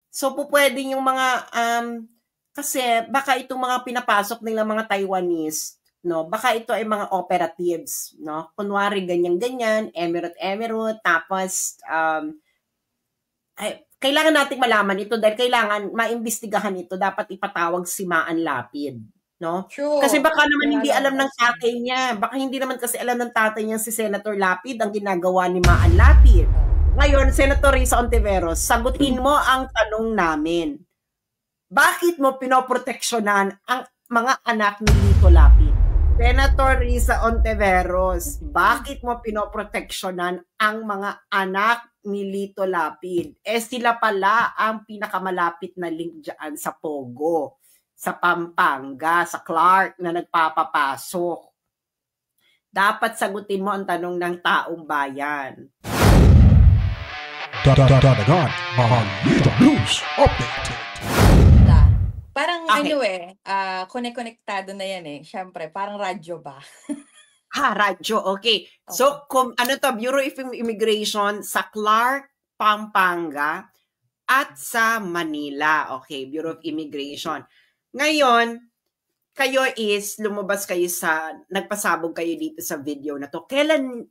So, pupwede yung mga, kasi baka itong mga pinapasok nila mga Taiwanese, no, baka ito ay mga operatives, no? Kunwari, ganyan-ganyan, emirate, tapos, ay, kailangan nating malaman ito dahil kailangan maimbestigahan ito, dapat ipatawag si Maan Lapid, no? Kasi True. baka naman hindi alam ng Lumalabas yun. tatay niya, baka hindi naman kasi alam ng tatay niya si Senator Lapid ang ginagawa ni Maan Lapid. Ngayon, Senator Risa Ontiveros, sagutin mo ang tanong namin. Bakit mo pinoproteksyonan ang mga anak ni Lito Lapid? Senator Risa Ontiveros, bakit mo pinoproteksyonan ang mga anak ni Lito Lapid? Eh sila pala ang pinakamalapit na link dyan sa Pogo, sa Pampanga, sa Clark na nagpapapasok. Dapat sagutin mo ang tanong ng taong bayan. Dadagan Balita News Update. Parang konektado na yan eh. Siyempre, parang radyo ba? Radyo, okay. So, Bureau of Immigration sa Clark, Pampanga, at sa Manila. Okay, Bureau of Immigration. Ngayon, lumabas kayo nagpasabog kayo dito sa video na to. Kailan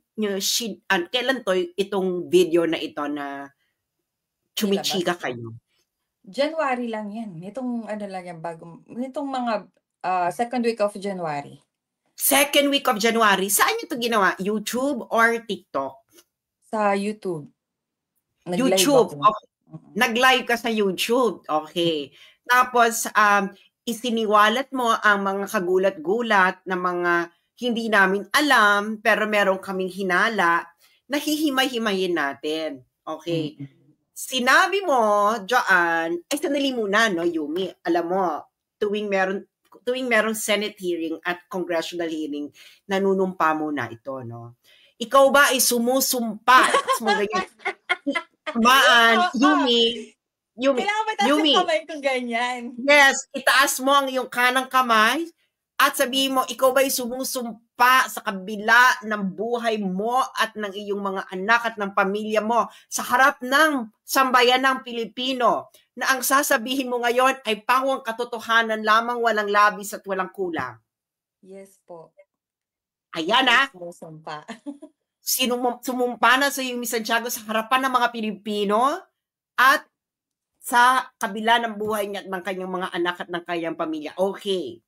to itong video na ito na chumichika kayo? January lang yan. Itong nitong mga second week of January. Second week of January. Saan nyo ito ginawa? YouTube or TikTok? Sa YouTube. YouTube. Okay. Nag-live ka sa YouTube. Okay. Tapos, isiniwalat mo ang mga kagulat-gulat na mga hindi namin alam, pero meron kaming hinala, na hihimay-himayin natin. Okay. Sinabi mo, Joanne, ay sandali muna, no, Yumi. Alam mo, tuwing merong Senate hearing at congressional hearing, nanunumpa muna ito, no? Ikaw ba ay sumusumpa? Yumi. Kailangan ba taas yung kamay kung ganyan? Yes, itaas mo ang iyong kanang kamay at sabihin mo, ikaw ba'y sumusumpa sa kabila ng buhay mo at ng iyong mga anak at ng pamilya mo sa harap ng sambayanang Pilipino na ang sasabihin mo ngayon ay pangwang katotohanan lamang, walang labis at walang kulang? Yes po. Ayan na. Sumusumpa. Sumumpa na sa Yumi Santiago sa harapan ng mga Pilipino at sa kabila ng buhay niya at ng kanyang mga anak at ng kanyang pamilya. Okay.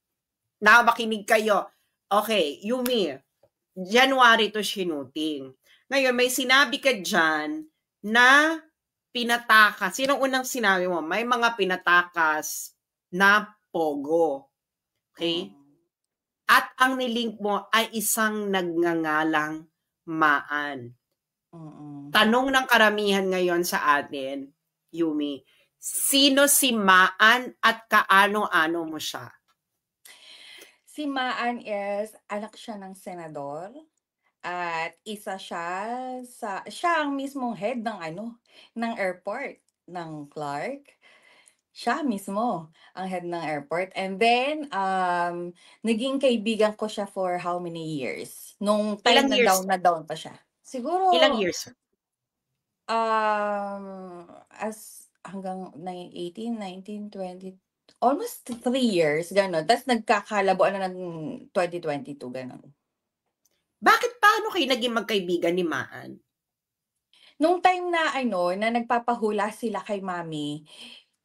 Makinig kayo. Okay, Yumi, January to shooting. Ngayon, may sinabi ka dyan na pinatakas. Sinong unang sinabi mo? May mga pinatakas na Pogo. Okay? At ang nilink mo ay isang nagngangalang Maan. Tanong ng karamihan ngayon sa atin, Yumi, sino si Maan at kaano-ano mo siya? Si Maan is anak siya ng senador at isa siya ang mismong head ng airport ng Clark. Siya mismo ang head ng airport. And then naging kaibigan ko siya for how many years? Nung time na down pa siya. Siguro ilang years? Hanggang 18, 19, 20, almost 3 years, gano'n. Tapos nagkakalabuan na ng 2022, gano'n. Bakit paano kayo naging magkaibigan ni Maan? Nung time na nagpapahula sila kay Mami,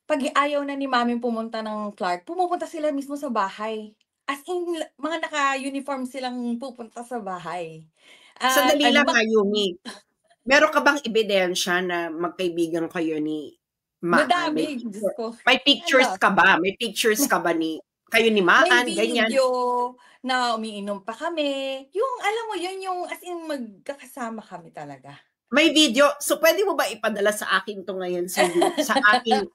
pag ayaw na ni Mami pumunta ng Clark, pumupunta sila mismo sa bahay. As in, mga naka-uniform silang pupunta sa bahay. Sandali lang, Yumi. Meron ka bang ebidensya na magkaibigan kayo ni Maan? Madami, may pictures ka ba? May pictures ka ba kayo ni Maan? May video na umiinom pa kami. Yung, alam mo, yun yung as in magkakasama kami talaga. May video. So, pwede mo ba ipadala sa akin to ngayon sa aking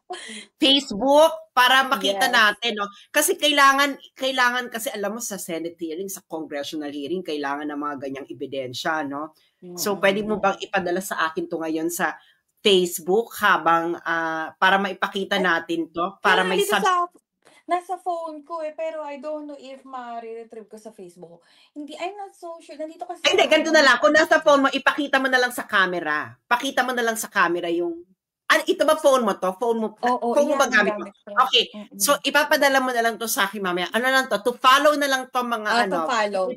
Facebook para makita natin, no? Kasi kailangan kasi, alam mo, sa Senate hearing, sa congressional hearing, kailangan ng mga ganyang ebidensya, no? So, pwede mo bang ipadala sa akin to ngayon sa Facebook habang para maipakita natin to? Para may nasa phone ko pero I don't know if ma-retrieve ko sa Facebook. Hindi, I'm not so sure. Nandito kasi. Hindi, ganito na lang. Kung nasa phone mo, ipakita mo na lang sa camera. Pakita mo na lang sa camera yung Ito ba phone mo to? Phone mo ba yan, gamit mo? gamit ko. Okay. So, ipapadala mo na lang to sa akin mamaya. Ano lang to? To follow na lang to mga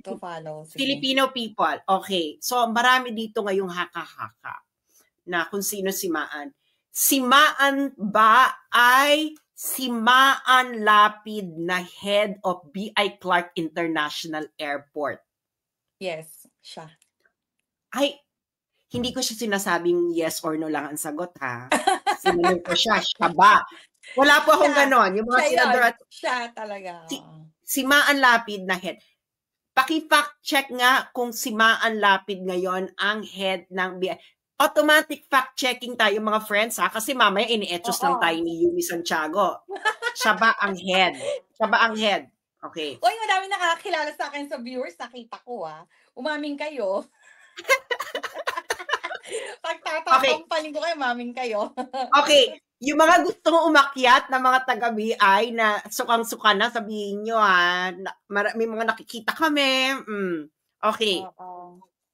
To follow. Sige. Filipino people. Okay. So, marami dito ngayong haka-haka na kung sino si Maan. Si Maan ba ay si Maan Lapid na head of B.I. Clark International Airport? Yes, siya. Ay, hindi ko siya sinasabing yes or no lang ang sagot, ha? Sinanong ko siya ba? Wala po akong ganon. Yung mga senador at siya talaga. si Maan Lapid na head. Paki-fact check nga kung si Maan Lapid ngayon ang head ng BI. Automatic fact checking tayo mga friends, ha? Kasi mamaya ini-etchos lang tayo ni Yumi Santiago. Siya ba ang head? Siya ba ang head? Okay. Uy, madami nakakilala sa akin sa viewers. Nakita ko, Umaming kayo. Pagtatapampaling ko kayo, maming kayo. Okay. Yung mga gustong umakyat na mga taga-BI na sukang-suka na, sabihin nyo, ha? May mga nakikita kami. Okay.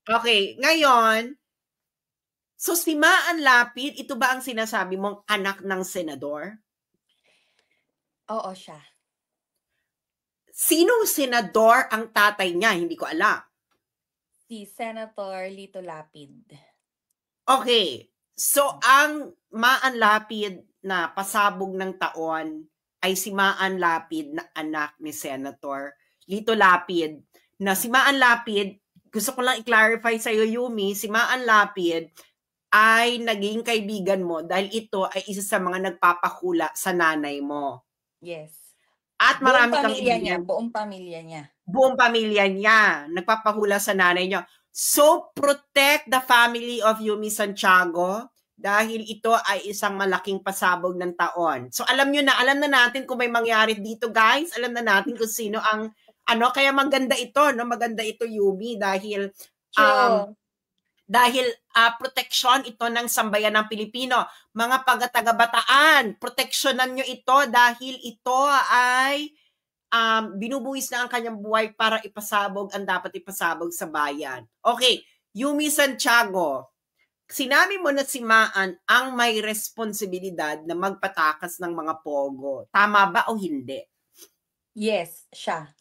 Okay. Ngayon, so si Maan Lapid, ito ba ang sinasabi mong anak ng senador? Oo, siya. Sinong senador ang tatay niya? Hindi ko alam. Si Senator Lito Lapid. Okay. So, ang Maan Lapid na pasabog ng taon ay si Maan Lapid na anak ni Senator Lito Lapid. Na si Maan Lapid, gusto ko lang i-clarify sa iyo, Yumi, si Maan Lapid ay naging kaibigan mo dahil ito ay isa sa mga nagpapahula sa nanay mo. Yes. At marami kang buong pamilya niya. Buong pamilya niya. Nagpapahula sa nanay niya. So, protect the family of Yumi Santiago dahil ito ay isang malaking pasabog ng taon. So, alam na natin kung may mangyari dito, guys. Alam na natin kung sino ang, kaya maganda ito, no? Maganda ito, Yumi, dahil, proteksyon ito ng sambayan ng Pilipino. Mga taga-Bataan, proteksyonan nyo ito dahil ito ay binubuwis na ang kanyang buhay para ipasabog ang dapat ipasabog sa bayan. Okay, Yumi Santiago, sinabi mo na si Maan ang may responsibilidad na magpatakas ng mga pogo. Tama ba o hindi? Yes, siya.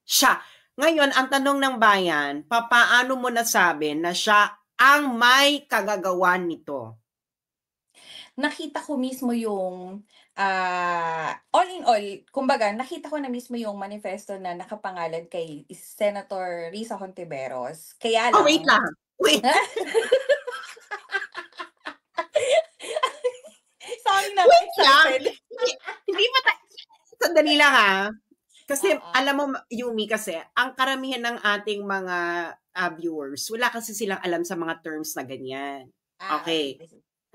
Siya. Ngayon, ang tanong ng bayan, paano mo nasabi na siya ang may kagagawan nito? Nakita ko mismo yung, all in all, kumbaga, nakita ko na mismo yung manifesto na nakapangalan kay Senator Risa Hontiveros. Kaya lang... wait lang. Wait. Sorry na. Wait lang. Hindi pa tayo. Sandali lang, ha? Kasi, alam mo, Yumi, kasi, ang karamihan ng ating mga viewers, wala kasi silang alam sa mga terms na ganyan. Okay.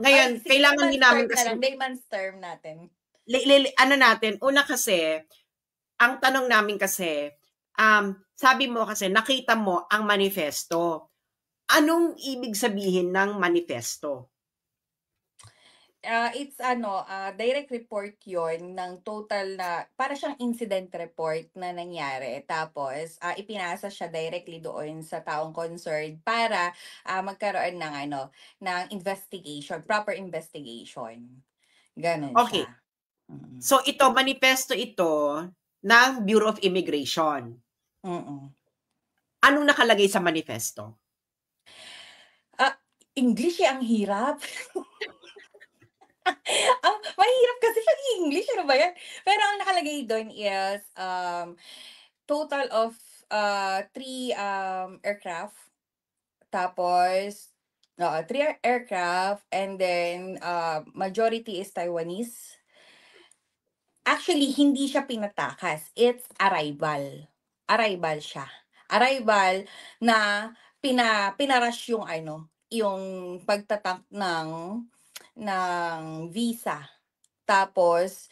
Ngayon, kailangan din namin kasi... Layman's term natin. Una kasi, ang tanong namin kasi, sabi mo kasi, nakita mo ang manifesto. Anong ibig sabihin ng manifesto? It's direct report yon ng total na, para siyang incident report na nangyari. Tapos, ipinasa siya directly doon sa taong concerned para magkaroon ng ng investigation, proper investigation. Ganon Okay. siya. So, manifesto ito ng Bureau of Immigration. Anong nakalagay sa manifesto? English ang hirap. Mahirap kasi pag English, ano ba yan? Pero ang nakalagay doon is total of 3 aircraft. Tapos 3 aircraft, and then majority is Taiwanese. Actually, hindi siya pinatakas. It's arrival. Arrival siya. Arrival na pinarush yung yung pagtatank ng visa. Tapos,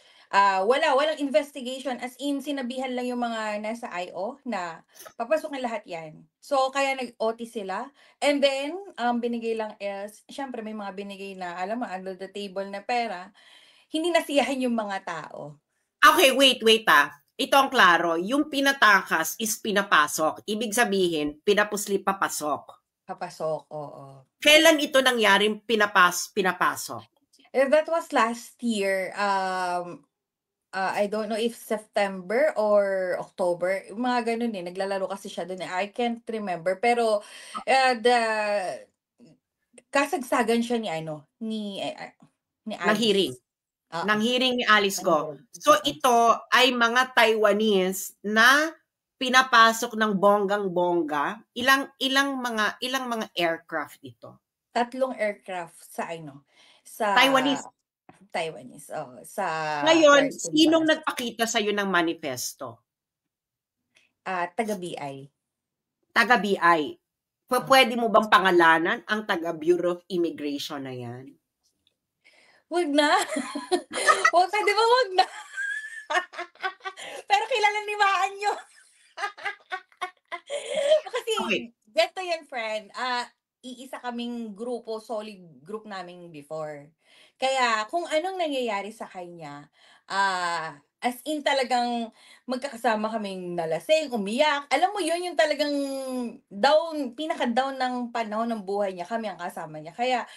walang investigation. As in, sinabihan lang yung mga nasa IO na papasok na lahat yan. So, kaya nag-OT sila. And then, binigay lang is, syempre may mga binigay na, alam mo, under the table na pera. Hindi nasiyahan yung mga tao. Okay, wait. Ito ang klaro. Yung pinatakas is pinapasok. Ibig sabihin, pinapusli papasok. Papasok, oo. Kailan ito nangyaring pinapasok? That was last year. I don't know if September or October. Mga ganun eh. Naglalaro kasi siya dun eh. I can't remember. Pero, the kasagsagan siya ni ano, ni ng hearing. Alice. Ng Oo. hearing ni Alice Ang Go. hearing. So Oo. ito ay mga Taiwanese na pinapasok ng bonggang-bongga. Ilang mga aircraft ito? 3 aircraft sa ano, sa Taiwanese. Taiwanese. Oo, sa Ngayon, Air sinong Base. nagpakita sa iyo ng manifesto? Taga-BI. Taga-BI. Pwede mo bang pangalanan ang taga Bureau of Immigration na yan? Wag na. Wag, di ba wag na? Pero kilala ni Maan yun. Kasi, Okay. ganito yan, friend. Iisa kaming grupo, solid group namin before. Kaya, kung anong nangyayari sa kanya, as in talagang magkakasama kaming nalasing, umiyak. Alam mo yun, yung talagang down, pinaka-down ng panahon ng buhay niya, kami ang kasama niya. Kaya,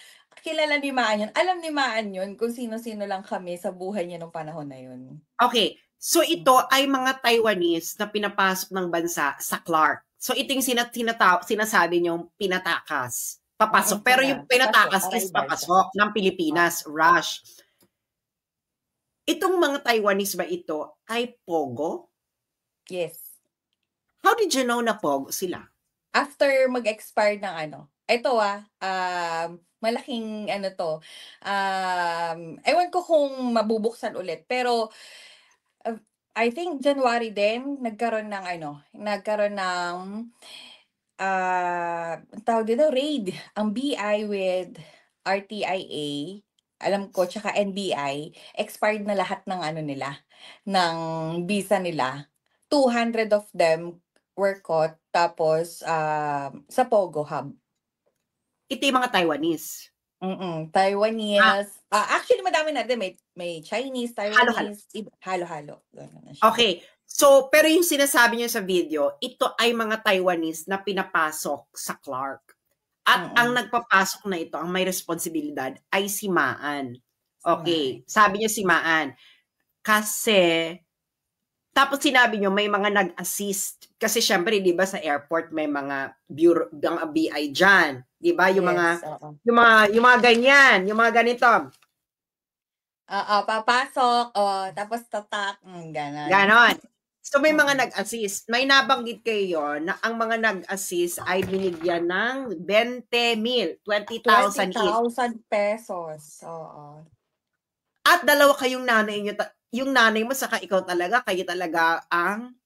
kilala ni Maan yun. Alam ni Maan yun kung sino-sino lang kami sa buhay niya nung panahon na yun. Okay. So ito ay mga Taiwanese na pinapasok ng bansa sa Clark. So ito yung sinasabi niyong pinatakas. Papasok. Pero yung pinatakas is papasok ng Pilipinas. Rush. Itong mga Taiwanese ba ito ay Pogo? Yes. How did you know na Pogo sila? After mag-expire ng ano, ito malaking ano to, ewan ko kung mabubuksan ulit, pero I think January din, nagkaroon ng tawag dito, raid, ang BI with RTIA, alam ko, tsaka NBI, expired na lahat ng ano nila, ng visa nila. 200 of them were caught, tapos sa Pogo Hub. Ito yung mga Taiwanese. Taiwanese. Actually, madami na din. May Chinese, Taiwanese, halo-halo. Okay. So, pero yung sinasabi niyo sa video, ito ay mga Taiwanese na pinapasok sa Clark. At ang nagpapasok na ito, ang may responsibilidad, ay si Maan. Okay. Sabi niyo si Maan. Kasi, tapos sinabi niyo may mga nag-assist. Kasi syempre, di ba sa airport may mga bureau, mga BI dyan. Di ba? Yung mga ganyan, yung mga ganito. Papasok, tapos tatak, ganon. Ganon. So may mga nag-assist. May nabanggit kayo na ang mga nag-assist ay binigyan ng 20,000, 20,000 each. 20,000 pesos. Oo. At dalawa kayong nanay nyo, yung nanay mo saka ikaw talaga, kayo talaga ang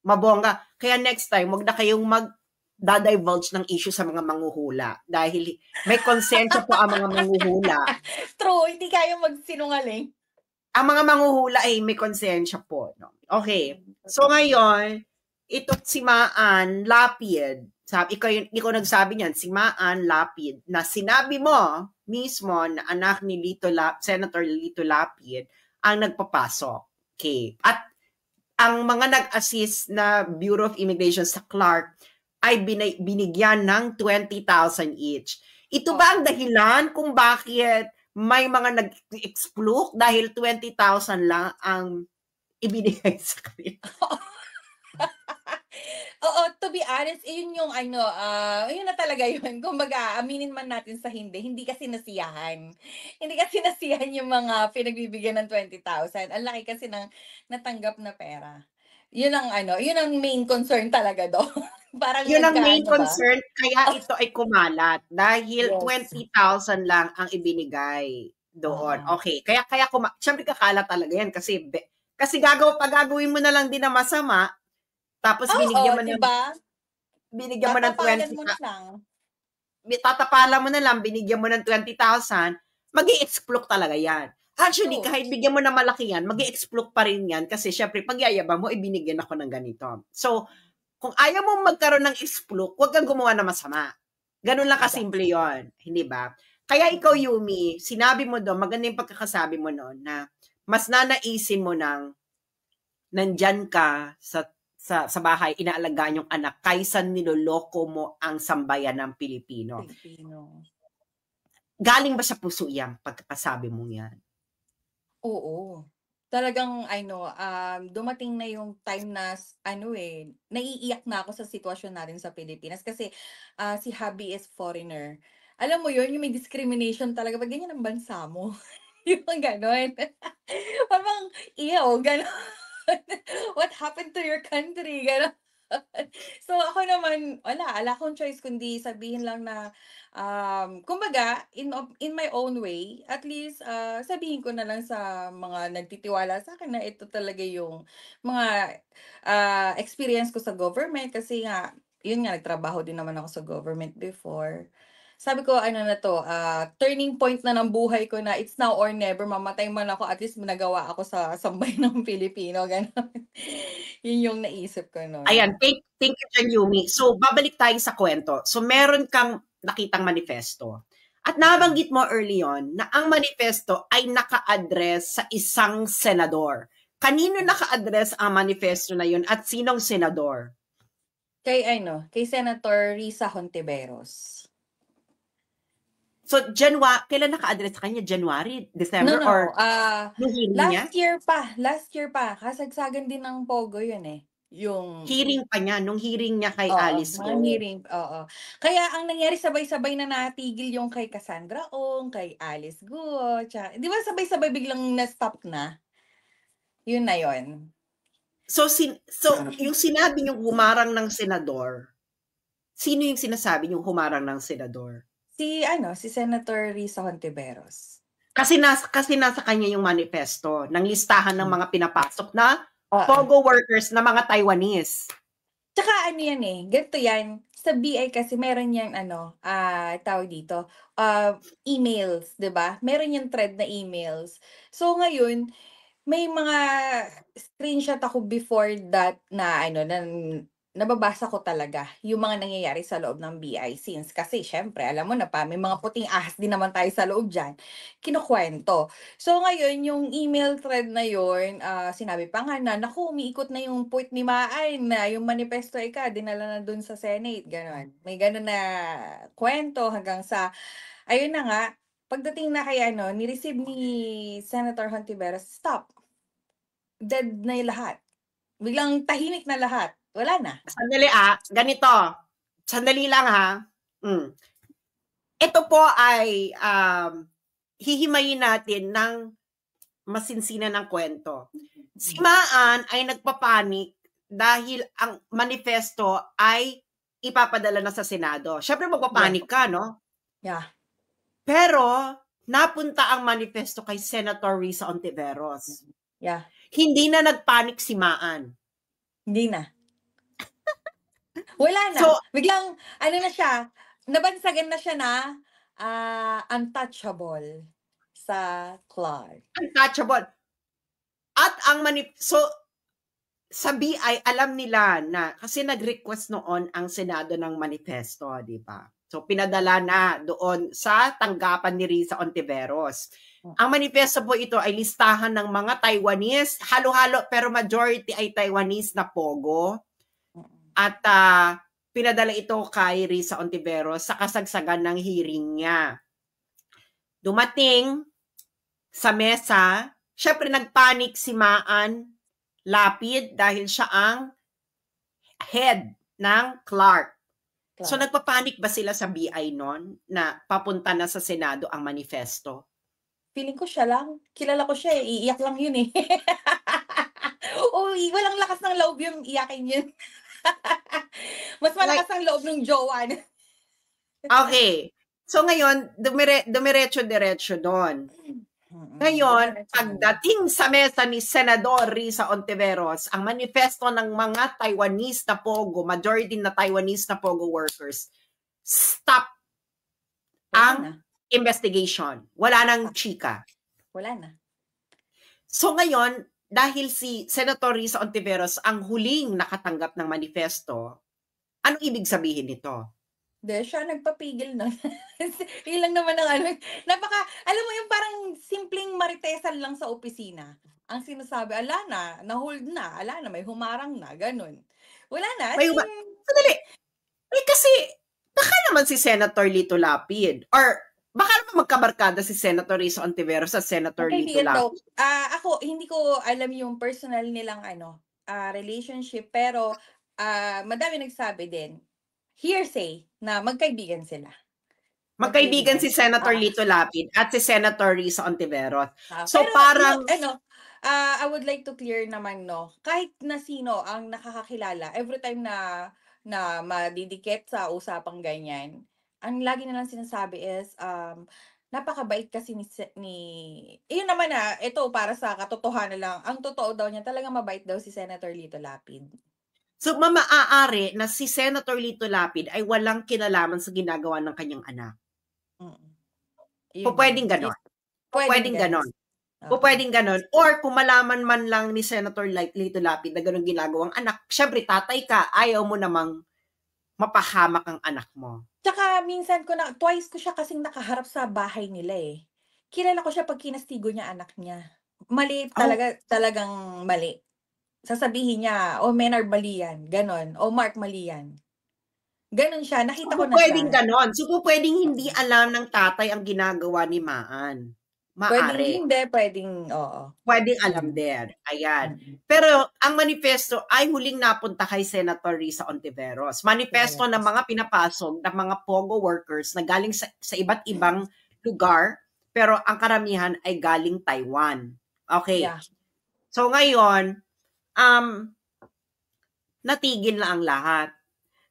mabongga. Kaya next time, wag na kayong mag-divulge ng issue sa mga manghuhula. Dahil may konsensya po ang mga manghuhula. True, hindi kayo magsinungaling. Ang mga manghuhula ay may konsensya po. No? Okay. So ngayon, ito si Maan Lapid. Ikaw nagsabi niyan, si Maan Lapid, na sinabi mo mismo na anak ni Senator Lito Lapid ang nagpapasok. Okay. At ang mga nag-assist na Bureau of Immigration sa Clark ay binigyan ng 20,000 each. Ito ba ang dahilan kung bakit may mga nag-explode dahil 20,000 lang ang ibinigay sa kanila? Oo, to be honest, yun yung yun na talaga yun. Kumbaga, aminin man natin sa hindi kasi nasiyahan. Hindi kasi nasiyahan yung mga pinagbibigyan ng 20,000. Ang laki kasi ng natanggap na pera. Yun ang main concern talaga doon. Parang yun ang main ba? concern, kaya ito ay kumalat. Dahil 20,000 lang ang ibinigay doon. Okay, kaya syempre kakalat talaga yan kasi gagawin mo na lang din na masama, tapos binigyan mo diba? Binigyan mo ng 20,000. Tatapalan mo na lang, binigyan mo ng 20,000, mag-i-explode talaga yan. Actually, kahit bigyan mo na malaki yan, mag-i-explode pa rin yan kasi syempre, pag yayabang mo, ibinigyan ako ng ganito. So, kung ayaw mong magkaroon ng explode, huwag kang gumawa na masama. Ganun lang kasimple yon, hindi ba? Kaya ikaw, Yumi, sinabi mo doon, maganda yung pagkakasabi mo noon na mas nanaisin mo nang nandyan ka sa bahay, inaalagaan yung anak, kaysa niloloko mo ang sambayan ng Pilipino. galing ba sa puso yan, pagkakasabi mo yan? Oo. Talagang dumating na yung time na naiiyak na ako sa sitwasyon natin sa Pilipinas kasi si hubby is foreigner. Alam mo yun, yung may discrimination talaga pag ganyan ang bansa mo. Yung gano'n. Parang, gano'n. What happened to your country? Gano'n. So ako naman, wala akong choice kundi sabihin lang na kumbaga in my own way, at least sabihin ko na lang sa mga nagtitiwala sa akin na ito talaga yung mga experience ko sa government kasi nga yun nga nagtrabaho din naman ako sa government before. Sabi ko ano na 'to, turning point na ng buhay ko na it's now or never, mamatay man ako at least nagawa ako sa sambayanang Pilipino, gano'n. Yun yung naisip ko nun. Ayan, thank you dyan, Yumi. So, babalik tayo sa kwento. So, meron kang nakitang manifesto. At nabanggit mo early on na ang manifesto ay naka-address sa isang senador. Kanino naka-address ang manifesto na yun at sinong senador? Kay Senator Risa Hontiveros. So, kailan naka-address sa kanya? January? December? No. Or nung hearing niya? Last year pa. Kasagsagan din ng Pogo yun eh. Yung Hearing pa niya, nung hearing niya kay Oo, Alice mga Go. hearing, oo. Kaya ang nangyari sabay-sabay na natigil yung kay Cassandra Ong, kay Alice Guo, di ba sabay-sabay biglang na-stop na? Yun na yun. So, yung sinabi niyong humarang ng senador, sino yung sinasabi niyong humarang ng senador? Si Senator Risa Hontiveros. Kasi nasa kanya yung manifesto ng listahan ng mga pinapasok na Oo. Pogo workers na mga Taiwanese. Tsaka yan ganito yan. Sa BI kasi meron yang tawag dito, emails, 'di ba? Meron yung thread na emails. So ngayon, may mga screenshot ako before that na nababasa ko talaga yung mga nangyayari sa loob ng BI since kasi syempre alam mo na pa may mga puting ahas din naman tayo sa loob diyan. Kinukuwento. So ngayon yung email thread na yun, sinabi pa nga na naku umiikot na yung puwit ni Maay na yung manifesto dinala na dun sa Senate, gano'n. May gano'n na kwento hanggang sa ayun na nga, pagdating na kay ni-receive ni Senator Hontiveros, stop. Dead na yung lahat. Biglang tahimik na lahat. Wala na. Sandali ganito. Sandali lang Ito po ay hihimayin natin ng masinsinan ng kwento. Si Maan ay nagpapanik dahil ang manifesto ay ipapadala na sa Senado. Siyempre magpapanik ka, no? Yeah. Pero napunta ang manifesto kay Senator Risa Hontiveros. Yeah. Hindi na nagpanik si Maan. Hindi na. Wala na. So, biglang, na siya, nabansagan na siya na untouchable sa Clark. Untouchable. At ang sa BI, alam nila na, kasi nag-request noon ang Senado ng manifesto, di ba? So, pinadala na doon sa tanggapan ni Risa Hontiveros. Ang manifesto po ito ay listahan ng mga Taiwanese, halo-halo, pero majority ay Taiwanese na Pogo. At pinadala ito kay Risa Hontiveros sa kasagsagan ng hearing niya. Dumating sa mesa, syempre nagpanik si Maan Lapid dahil siya ang head ng Clark. So nagpapanik ba sila sa BI noon na papunta na sa Senado ang manifesto? Feeling ko siya lang. Kilala ko siya iiyak lang yun walang lakas ng loob yung iyakin yun. Mas malakas ang loob ng jowa. Okay. So ngayon, dumiretso-diretso doon. Ngayon, pagdating sa mesa ni Senador Risa Hontiveros, ang manifesto ng mga Taiwanese na Pogo, majority na Taiwanese na Pogo workers, stop ang investigation. Wala nang chika. Wala na. So ngayon, dahil si Senator Risa Hontiveros ang huling nakatanggap ng manifesto, anong ibig sabihin nito? Hindi, siya nagpapigil na. Yun lang naman ang alam mo yung parang simpleng maritesan lang sa opisina. Ang sinasabi, ala na, na-hold na, ala na, may humarang na, ganun. Wala na. Sandali. Kasi, baka naman si Senator Lito Lapid, or Baka naman magkabarkada si Senator Risa Ontiveros at Senator Lito Magkaibigan daw. Lapid. Ako, hindi ko alam yung personal nilang relationship, pero madami nagsabi din, hearsay, na magkaibigan sila. Magkaibigan si Senator Oo. Lito Lapid at si Senator Risa Ontiveros. So Pero parang I would like to clear naman, no, kahit na sino ang nakakakilala, every time na madidikit sa usapang ganyan, ang lagi nilang sinasabi is, napakabait kasi yun naman ito para sa katotohanan lang, ang totoo daw niya, talagang mabait daw si Senator Lito Lapid. so maaari na si Senator Lito Lapid ay walang kinalaman sa ginagawa ng kanyang anak. Pwedeng ganon. Pwedeng ganon. Pwedeng ganon. Or kung malaman man lang ni Senator Lito Lapid na ganon ginagawang anak, syempre tatay ka, ayaw mo namang mapahamak ang anak mo. Tsaka minsan twice ko siya kasing nakaharap sa bahay nila eh. Kilala ko siya pag kinastigo niya anak niya. Mali talagang mali. Sasabihin niya, Menard mali yan, ganon. Mark mali yan. Ganon siya, nakita ko na Pwedeng siya. ganon. So pwedeng hindi alam ng tatay ang ginagawa ni Maan. Pwedeng Maari. hindi, pwedeng oo. Pwedeng alam din. Ayan. Pero ang manifesto ay huling napunta kay Senator Risa Ontiveros. Manifesto ng mga pinapasok ng mga POGO workers na galing sa iba't ibang lugar, pero ang karamihan ay galing Taiwan. Okay. Yeah. So ngayon, natigil na ang lahat.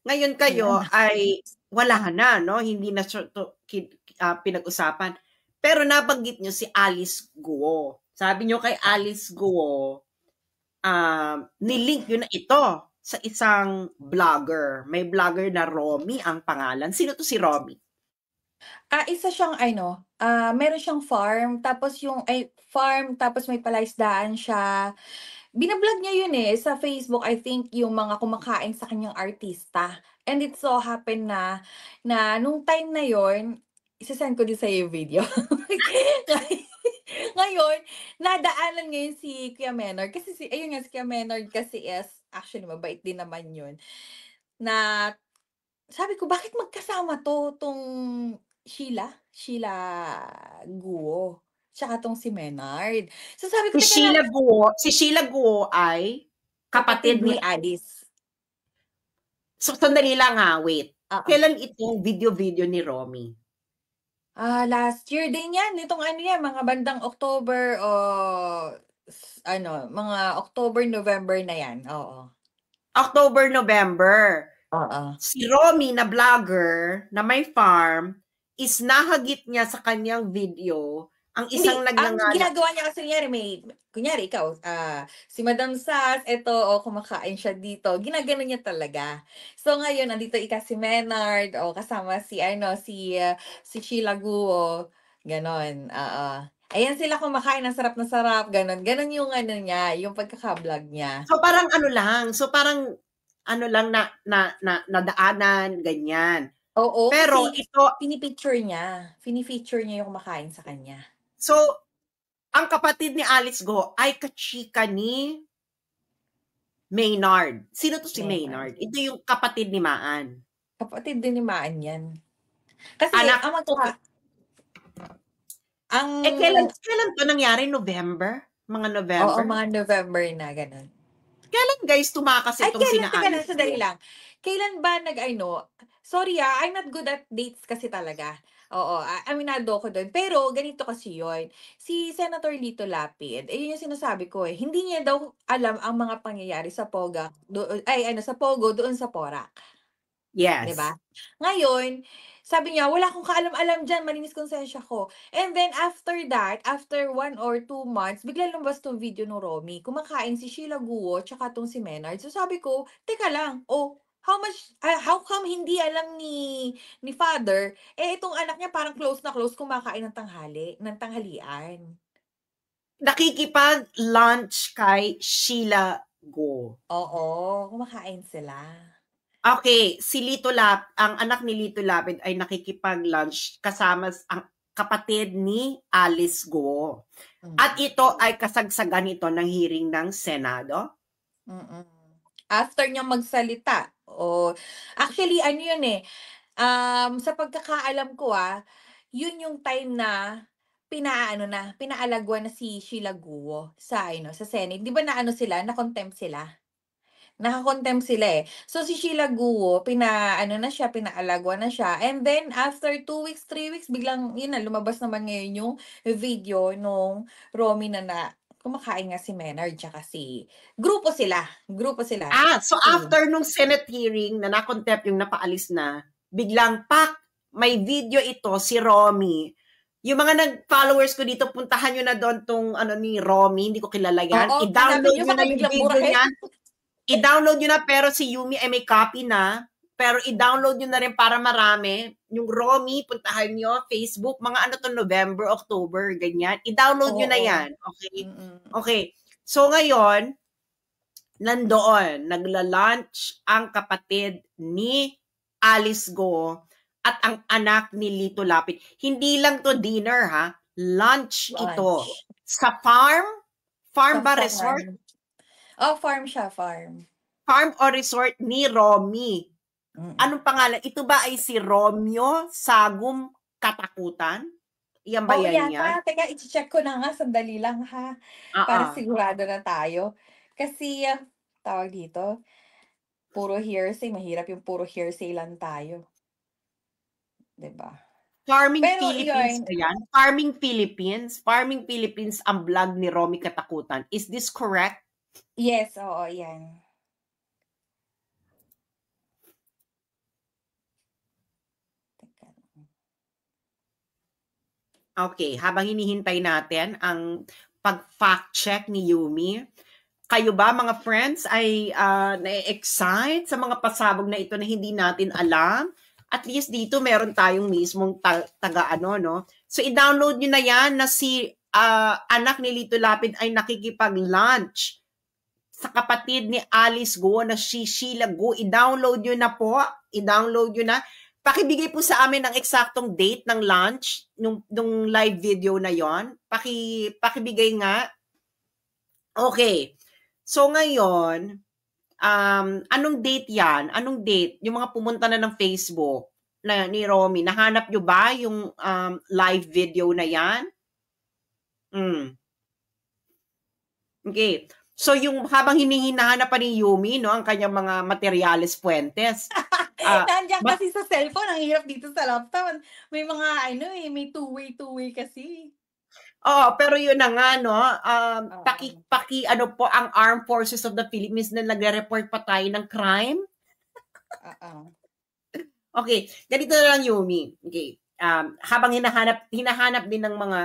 Ngayon kayo ay wala na, no? Hindi na pinag-usapan. Pero nabanggit nyo si Alice Guo. Sabi nyo kay Alice Guo, nilink nyo na ito sa isang vlogger. May vlogger na Romy ang pangalan. Sino to si Romy? Isa siyang meron siyang farm, tapos tapos may palaisdaan siya. Binablog niya yun sa Facebook, I think, yung mga kumakain sa kanyang artista. And it so happened na nung time na yon, isasend ko din sa yung video. Ngayon, nadaanan ngayon si Kuya Menard. Kasi si Kuya Menard kasi is, actually, mabait din naman yun. Na, sabi ko, bakit magkasama tong Sheila Guo, tsaka tong si Menard. So sabi ko, Si Sheila Guo ay kapatid ni Alice. So, sandali lang wait. Kailan itong video ni Romy? Last year din yan. Itong mga bandang October mga October, November na yan. Oo. October, November. Oo. Si Romy na vlogger na may farm is nahagit niya sa kanyang video ang isang ang ginagawa niya kasi kunyari ikaw, si Madam Sas, kumakain siya dito. Ginagano niya talaga. So ngayon, nandito si Menard, kasama si Sheila Guo, ganon. Ayan sila kumakain, ang sarap na sarap, ganon. Ganon yung niya, yung pagkaka-vlog niya. So parang nadaanan, ganyan. Oo, pero kasi ito, pinifeature niya yung kumakain sa kanya. So, ang kapatid ni Alice Guo ay kachika ni Maynard. Sino to si Maynard? Ito yung kapatid ni Maan. Kapatid din ni Maan yan. Kasi kailan to nangyari? November? Mga November? Oo, mga November na, ganun. Kailan guys tumakas itong sina Alice? Sandali lang. Kailan ba sorry I'm not good at dates kasi talaga. Oo, aminado ko doon. Pero ganito kasi yun. Si Senator Lito Lapid, yun yung sinasabi ko hindi niya daw alam ang mga pangyayari sa Pogo doon sa Porac. Yes. Diba? Ngayon, sabi niya, wala akong kaalam-alam dyan, malinis konsensya ko. And then after that, after 1 or 2 months, bigla lumabas tong video ng Romy. Kumakain si Sheila Guo, tsaka tong si Menard. So sabi ko, teka lang, how come hindi alam ni father, itong anak niya parang close na close kumakain ng tanghalian. Nakikipag-lunch kay Sheila Guo. Oo, kumakain sila. Okay, ang anak ni Lito Lapid ay nakikipag-lunch kasama ang kapatid ni Alice Guo. At ito ay kasagsagan ito ng hearing ng Senado. After niya magsalita, actually, sa pagkakaalam ko, yun yung time na pinaalagwan na si Sheila Guo sa Senate. 'Di ba naano sila, na-contempt sila? Naka-contempt sila, eh. So, si Sheila Guo na siya, pinaalagwan na siya, and then after 2 weeks, 3 weeks, biglang yun na, lumabas naman ngayon yung video nung Romy na kumakain nga si Menard tsaka grupo sila. So after nung Senate hearing na na-contempt yung napaalis na, biglang may video ito si Romy. Yung mga nag-followers ko dito, puntahan nyo na doon tong ni Romy, hindi ko kilala yan. Oo, I-download hanapin nyo nyo na baka yung biglang video burahin. niyan. I-download nyo na, pero si Yumi ay may copy na. Pero i-download nyo na rin para marami. Yung Romy, puntahan nyo, Facebook, mga November, October, ganyan. I-download nyo na Oo. yan. Okay? Mm. Okay. So ngayon, nandoon, nagla-lunch ang kapatid ni Alice Go at ang anak ni Lito Lapid. Hindi lang to dinner, ha? Lunch ito. Lunch. Sa farm? Farm Sa ba farm. resort? Oh, farm siya, farm. Farm o resort ni Romy. Anong pangalan? Ito ba ay si Romeo Sagum Katakutan? Yan ba Oo, yan yata. Teka, i-check ko na nga. Sandali lang, ha? Para sigurado na tayo. Kasi, tawag dito, puro hearsay. Mahirap yung puro hearsay lang tayo. Diba? Farming Pero Philippines yun, ba yan? Farming Philippines? Farming Philippines ang vlog ni Romy Katakutan. Is this correct? yes, oo, yan. Teka. Okay, habang hinihintay natin ang pag-fact check ni Yumi, kayo ba mga friends ay na-excite sa mga pasabog na ito na hindi natin alam? At least dito meron tayong mismong So i-download nyo na yan na si anak ni Lito Lapid ay nakikipag-lunch sa kapatid ni Alice Go na si Sheila Go. I-download nyo na po. I-download nyo na. Pakibigay po sa amin ng eksaktong date ng lunch nung live video na yon. Pakibigay nga. Okay. So ngayon, anong date yan? Anong date? Yung mga pumunta na ng Facebook na ni Romy, nahanap nyo ba yung live video na yan? Okay. So yung habang hinahanap pa ni Yumi, no, ang kanyang mga materiales fuentes. Nandiyan kasi sa cellphone, ang hirap dito sa laptop. May mga may two-way kasi. Oo, pero yun na nga, no, po ang Armed Forces of the Philippines na nagre-report pa tayo ng crime. Okay, ganito na lang, Yumi. Okay. Habang hinahanap din ng mga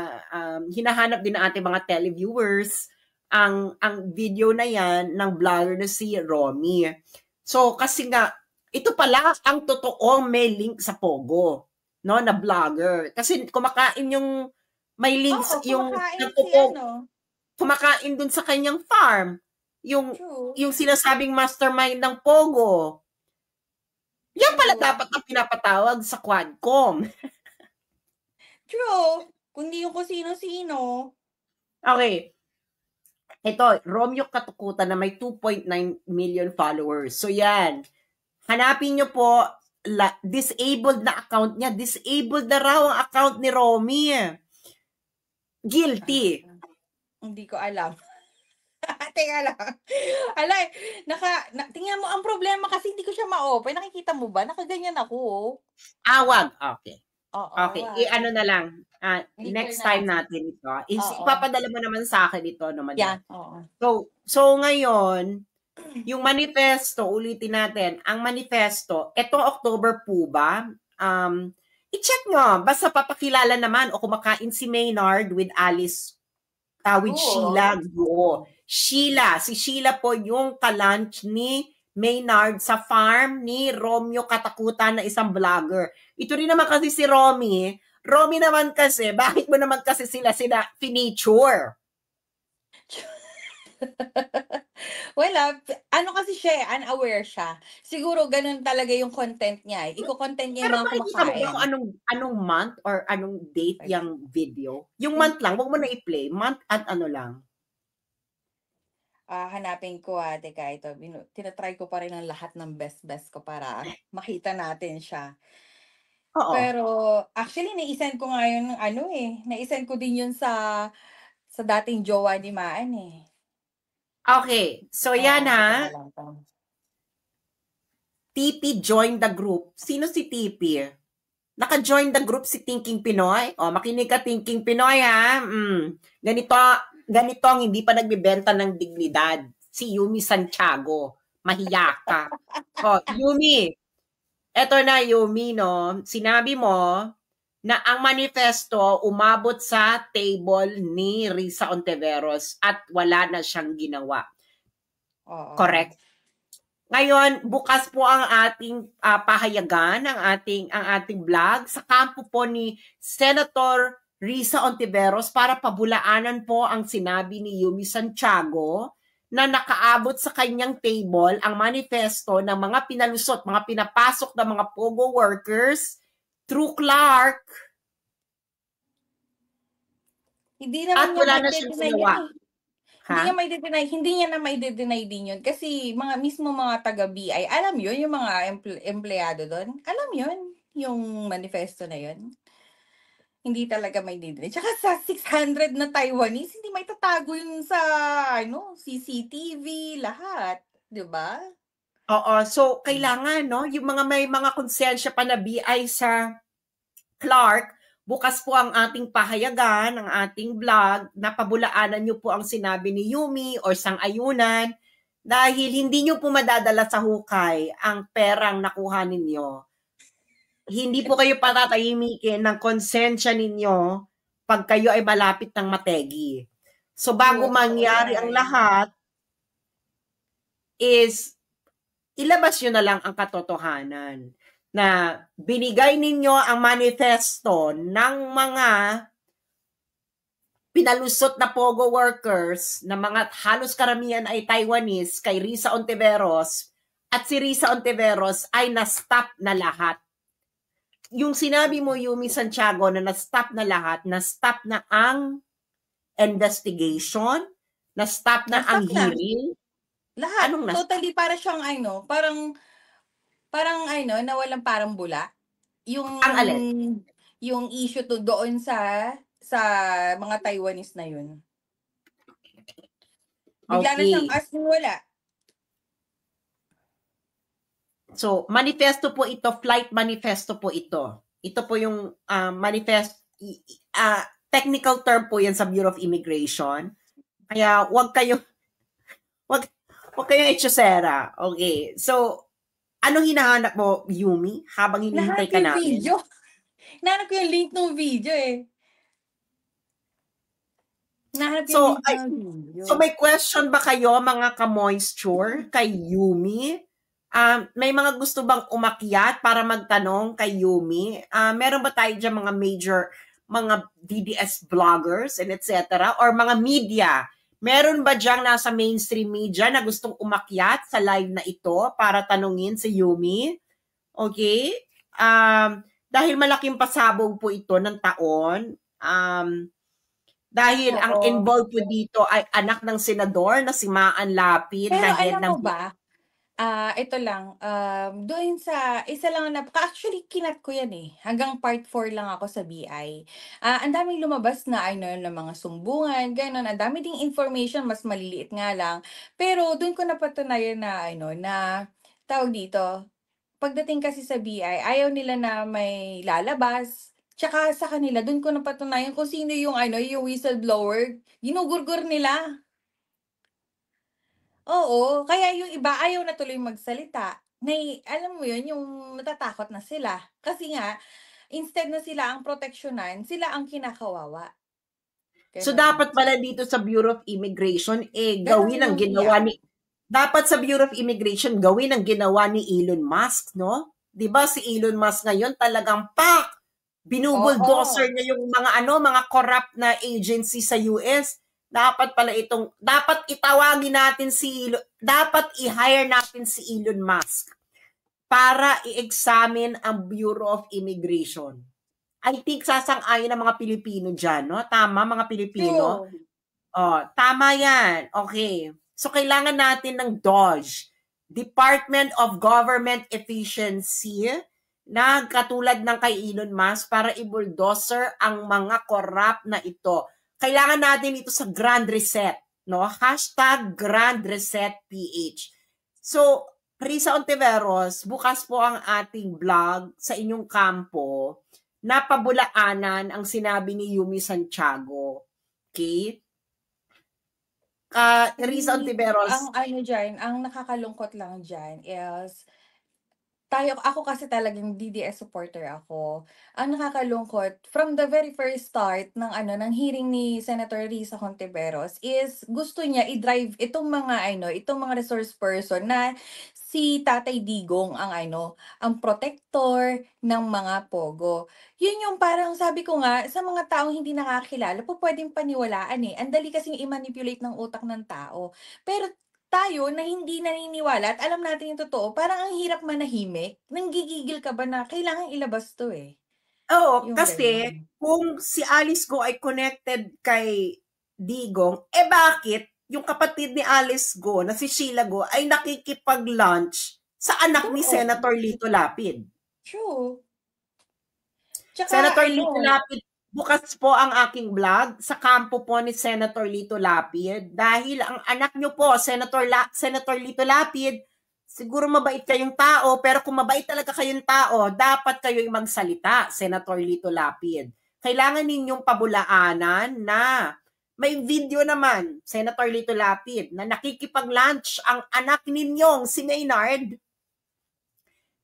hinahanap din ng ating mga televiewers ang video na yan ng vlogger na si Romy. So kasi nga ito pala ang totoong may link sa Pogo, no, na vlogger. Kasi kumakain yung may links yung kumakain dun sa kanyang farm. Yung sinasabing mastermind ng Pogo. Yan pala dapat ang pinapatawag sa Quadcom. True. Kundi yung kung sino-sino. Okay. Ito, Romeo Katakutan na may 2.9 million followers. So yan. Hanapin nyo po, disabled na account niya. Disabled na raw ang account ni Romy. Guilty. Hindi ko alam. Teka lang. Alay, tingnan mo, ang problema kasi hindi ko siya ma-open. Nakikita mo ba? Nakaganyan ako. Wag. Okay. Okay. Ano na lang. Next time natin ito. Ipapadala mo naman sa akin ito naman. Yeah. So ngayon, yung manifesto, ulitin natin. Ang manifesto, ito October po ba? I-check nyo. Basta papakilala naman o kumakain si Maynard with Alice, with Sheila Go. Si Sheila po yung ka-lunch ni Maynard sa farm ni Romeo Katakutan na isang vlogger. Ito rin naman kasi si Romy. Romy naman kasi, bakit mo naman kasi sila finiture? Well, kasi siya, unaware siya. Siguro ganun talaga yung content niya. Iko-content niya yung mga kumakain. Pero makikita mo anong month or anong date yung video? Yung month lang, wag mo na i-play. Month at ano lang. Hanapin ko teka, ito. Tinatry ko pa rin ang lahat ng best ko para makita natin siya. Oo. Pero actually naisend ko nga yun ano naisend ko din yun sa dating jowa ni Maan eh. Okay. So, yan Oo, teka ha. lang 'to. TP join the group. Sino si TP? Naka-join the group si Thinking Pinoy. O, makinig ka Thinking Pinoy ha. Ganito ang hindi pa nagbibenta ng dignidad. Si Yumi Santiago. Mahiya ka. O, Yumi. Eto na, Yumi, no? Sinabi mo na ang manifesto umabot sa table ni Risa Ontiveros at wala na siyang ginawa. Oo. Correct? Ngayon, bukas po ang ating pahayagan, ang ating vlog sa kampo po ni Senator Risa Ontiveros para pabulaanan po ang sinabi ni Yumi Santiago na nakaabot sa kanyang table ang manifesto ng mga pinalusot, mga pinapasok ng mga POGO workers through Clark. Hindi At naman niya wala na siyang mai-deny ginawa. yun eh. Hindi niya na mai-deny din yun kasi mga taga BI, alam yun, yung mga empleyado doon, alam yun, yung manifesto na yun. Hindi talaga mai-deny. Tsaka sa 600 na Taiwanese, hindi may tatago yun sa CCTV, lahat. 'Di ba? Oo, so kailangan, no, yung may mga konsensya pa na BI sa Clark, bukas po ang ating pahayagan, ang ating vlog, napabulaanan niyo po ang sinabi ni Yumi or sang-ayunan dahil hindi niyo po madadala sa hukay ang perang nakuha ninyo. Hindi po kayo patatahimikin ng konsensya ninyo pag kayo ay malapit ng mategi. So bago Oo, totoo mangyari ang yan. lahat is ilabas nyo na lang ang katotohanan na binigay ninyo ang manifesto ng mga pinalusot na POGO workers na mga halos karamihan ay Taiwanese kay Risa Ontiveros at si Risa Ontiveros ay na-stop na lahat. Yung sinabi mo, Yumi Santiago, na na-stop na lahat, na-stop na ang investigation, na-stop na ang Na-stop na. hearing. Lahat. Anong Totally para siyang parang nawalang parang bula. Ang alin? Yung issue doon sa mga Taiwanese na yun. Bigla na siyang Okay. as in wala. So, manifesto po ito, flight manifesto po ito. Ito po yung technical term po yan sa Bureau of Immigration. Kaya wag kayong itsosera. Okay. So, anong hinahanap mo, Yumi, habang hinihintay ka Nahanap yung namin? video. Nahanap ko yung link ng video eh. Nahanap yung So, link ng video. so may question ba kayo, mga ka-moisture, kay Yumi? May mga gusto bang umakyat para magtanong kay Yumi? Meron ba tayo dyan mga major, mga DDS vloggers and etc. Or mga media? Meron ba dyan nasa mainstream media na gustong umakyat sa live na ito para tanungin si Yumi? Okay? Dahil malaking pasabog po ito ng taon, dahil ang Oo. involved po dito ay anak ng senador na si Maan Lapid Pero na head alam ng mo ba, ito lang, doon sa isa lang na actually kinat ko yan eh. Hanggang part 4 lang ako sa BI. Ang daming lumabas na ng mga sumbungan, gano'n. Ang dami ding information, mas maliliit nga lang. Pero doon ko napatunayan na na tawag dito, pagdating kasi sa BI, ayaw nila na may lalabas. Tsaka sa kanila, doon ko napatunayan kung sino yung yung whistleblower. Ginugurgur nila. Oo, kaya yung iba ayaw na tuloy magsalita. Alam mo yun, yung natatakot na sila. Kasi nga, instead na sila ang proteksyonan, sila ang kinakawawa. So Ganon. dapat pala dito sa Bureau of Immigration gawin ang Ganon yung ginawa ni dapat sa Bureau of Immigration gawin ang ginawa ni Elon Musk, no? 'Di ba si Elon Musk ngayon talagang binubuldozer niya yung mga corrupt na agency sa US. Dapat itawagin natin dapat i-hire natin si Elon Musk para i-examine ang Bureau of Immigration. I think sasang-ayon ng mga Pilipino dyan, no? Tama, mga Pilipino? True. Oh, tama yan. Okay. So, kailangan natin ng DOGE, Department of Government Efficiency, na katulad ng kay Elon Musk para i-bulldozer ang mga corrupt na ito. Kailangan natin ito sa Grand Reset, no? # Grand Reset PH. So, Risa Ontiveros, bukas po ang ating vlog sa inyong kampo na pabulaanan ang sinabi ni Yumi Santiago. Okay? Risa Ontiveros. Ang ano dyan, ang nakakalungkot lang dyan is, ako kasi talagang DDS supporter ako. Ang nakakalungkot, from the very first start ng hearing ni Senator Risa Hontiveros is gusto niya i-drive itong mga resource person na si Tatay Digong ang protector ng mga pogo. Yun yung parang sabi ko nga, sa mga taong hindi nakakilala, pwedeng paniwalaan eh. Ang dali kasing i-manipulate ng utak ng tao. Pero tayo na hindi naniniwala at alam natin yung totoo, parang ang hirap manahimik. Nanggigigil ka ba na kailangan ilabas to eh? Oo, Yung kasi ganyan. kung si Alice Go ay connected kay Digong, bakit yung kapatid ni Alice Go na si Sheila Go ay nakikipag-lunch sa anak ni Oo. Senator Lito Lapid? True. Tsaka, Senator Lito Lapid, bukas po ang aking vlog sa kampo po ni Senator Lito Lapid dahil ang anak nyo po, Senator Lito Lapid, siguro mabait kayong tao, pero kung mabait talaga kayong tao, dapat kayo'y magsalita, Senator Lito Lapid. Kailangan ninyong pabulaanan na may video naman, Senator Lito Lapid, na nakikipag-lunch ang anak ninyong si Maynard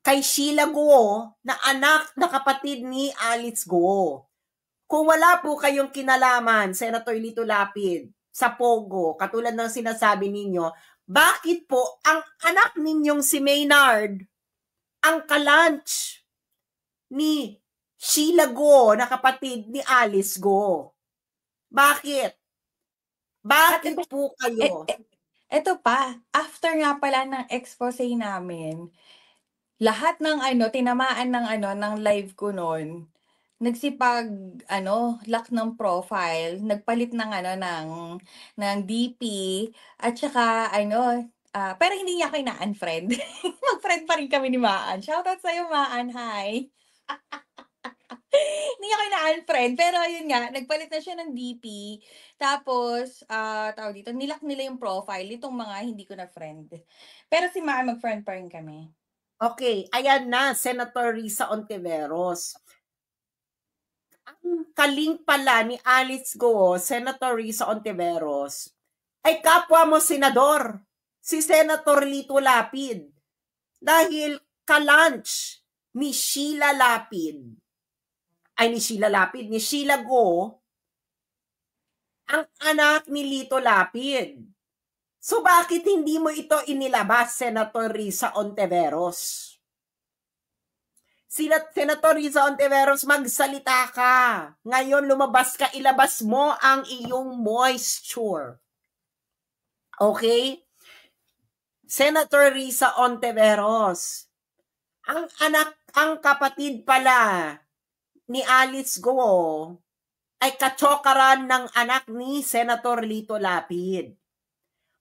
kay Sheila Go, na anak na kapatid ni Alice Go. Kung wala po kayong kinalaman, Senator Lito Lapid, sa Pogo, katulad ng sinasabi ninyo, bakit po ang anak ninyong si Maynard ang kalunch ni Sheila Go na kapatid ni Alice Go? Bakit? Bakit po kayo? Ito pa, after nga pala ng expose namin, lahat ng tinamaan ng live ko noon, lock ng profile, nagpalit ng DP, at saka pero hindi niya ako ina-unfriend. Mag-friend pa rin kami ni Maan. Shoutout sa'yo, Maan. Hi. Hindi niya ako ina-unfriend, pero yun nga, nagpalit na siya ng DP. Tapos, nilock nila yung profile, itong mga hindi ko na friend. Pero si Maan, mag-friend pa rin kami. Okay, ayan na, Senator Risa Ontiveros. Ang kaling pala ni Alice Go, Senator Risa Ontiveros, ay kapwa mo senador, si Senator Lito Lapid. Dahil kalunch ni Sheila Go, ang anak ni Lito Lapid. So bakit hindi mo ito inilabas, Senator Risa Ontiveros? Senator Risa Ontiveros, magsalita ka. Ngayon lumabas ka, ilabas mo ang iyong moisture. Okay? Senator Risa Ontiveros, ang kapatid pala ni Alice Go ay katsokaran ng anak ni Senator Lito Lapid.